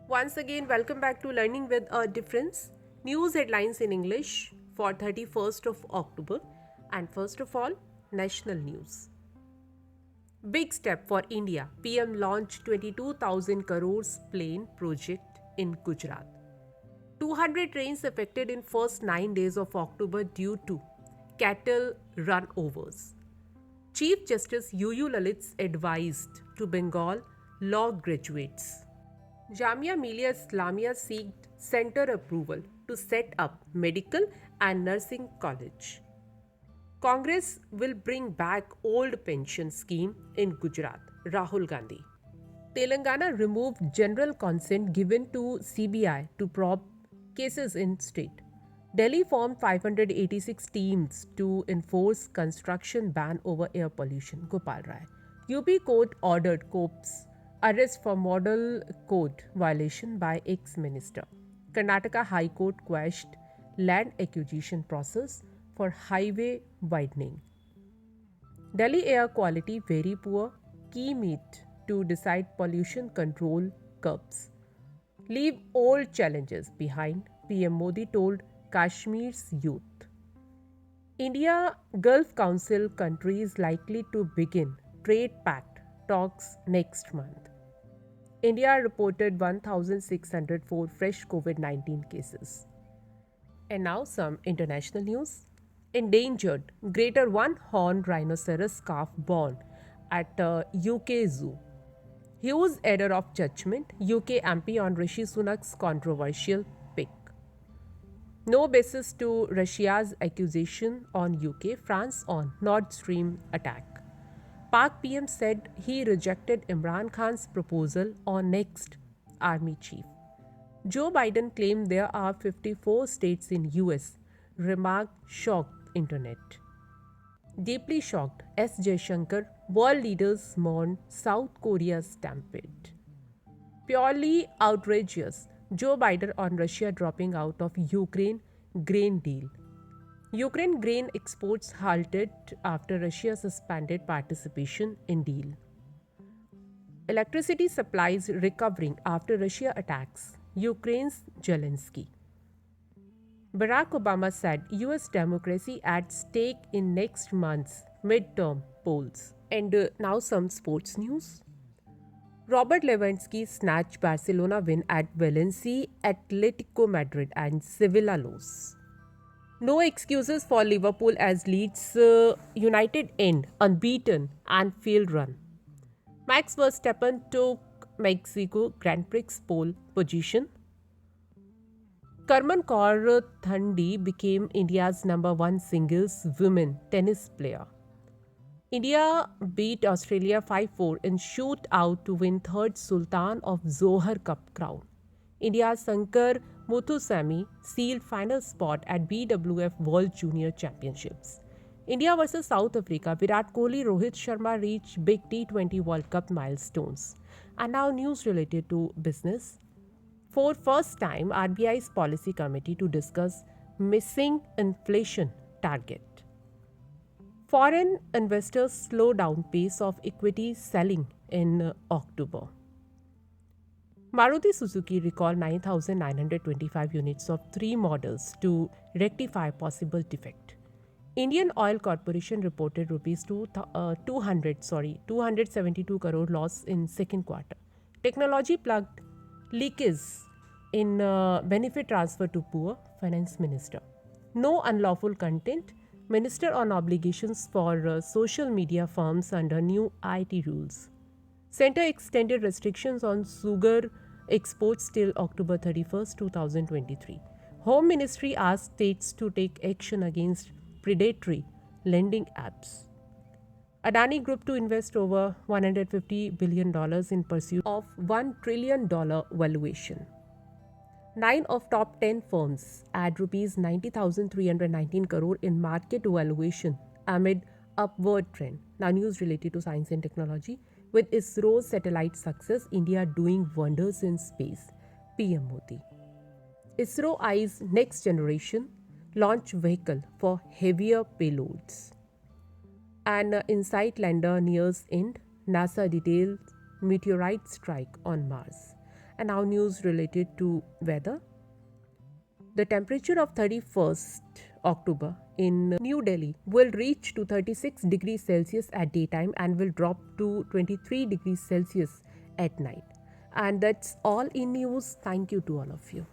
Once again, welcome back to Learning with a Difference. News headlines in English for 31st of October. And first of all, national news. Big step for India. PM launched 22,000 crores plane project in Gujarat. 200 trains affected in first 9 days of October due to cattle runovers. Chief Justice UU Lalit's advised to Bengal law graduates. Jamia Millia Islamia seeked center approval to set up medical and nursing college. Congress will bring back old pension scheme in Gujarat. Rahul Gandhi. Telangana removed general consent given to CBI to probe cases in state. Delhi formed 586 teams to enforce construction ban over air pollution. Gopal Rai. UP court ordered cops arrest for model code violation by ex-minister. Karnataka High Court quashed land acquisition process for highway widening. Delhi air quality very poor. Key meet to decide pollution control curbs. Leave old challenges behind, PM Modi told Kashmir's youth. India Gulf Council countries likely to begin trade pact talks next month. India reported 1,604 fresh COVID 19 cases. And now some international news. Endangered greater one horned rhinoceros calf born at a UK zoo. Huge error of judgment, UK MP on Rishi Sunak's controversial pick. No basis to Russia's accusation on UK, France on Nord Stream attack. Pak PM said he rejected Imran Khan's proposal on next army chief. Joe Biden claimed there are 54 states in US, remark shocked internet. Deeply shocked, S. Jaishankar, world leaders mourn South Korea's stampede. Purely outrageous, Joe Biden on Russia dropping out of Ukraine grain deal. Ukraine grain exports halted after Russia suspended participation in deal. Electricity supplies recovering after Russia attacks Ukraine's Zelensky. Barack Obama said US democracy at stake in next month's midterm polls. And now some sports news. Robert Lewandowski snatched Barcelona win at Valencia, Atletico Madrid and Sevilla loss. No excuses for Liverpool as Leeds United end unbeaten Anfield run. Max Verstappen took Mexico Grand Prix pole position. Karman Kaur Thandi became India's number one singles women tennis player. India beat Australia 5-4 in shootout to win third Sultan of Johor Cup crown. India's Sankar Muthusamy sealed final spot at BWF World Junior Championships. India vs South Africa, Virat Kohli, Rohit Sharma reached big T20 World Cup milestones. And now news related to business. For first time, RBI's policy committee to discuss missing inflation target. Foreign investors slow down pace of equity selling in October. Maruti Suzuki recalled 9,925 units of three models to rectify possible defect. Indian Oil Corporation reported rupees 272 crore loss in second quarter. Technology plugged leakage in benefit transfer to poor, Finance Minister. No unlawful content, Minister on obligations for social media firms under new IT rules. Centre extended restrictions on sugar exports till October 31st, 2023. Home Ministry asked states to take action against predatory lending apps. Adani Group to invest over $150 billion in pursuit of $1 trillion valuation. 9 of top 10 firms add rupees 90,319 crore in market valuation amid upward trend. Now news related to science and technology. With ISRO's satellite success, India doing wonders in space. PM Modi. ISRO eyes next generation launch vehicle for heavier payloads. An InSight lander nears end. NASA details meteorite strike on Mars. And now news related to weather. The temperature of 31st October in New Delhi will reach to 36 degrees Celsius at daytime and will drop to 23 degrees Celsius at night. And that's all in news. Thank you to all of you.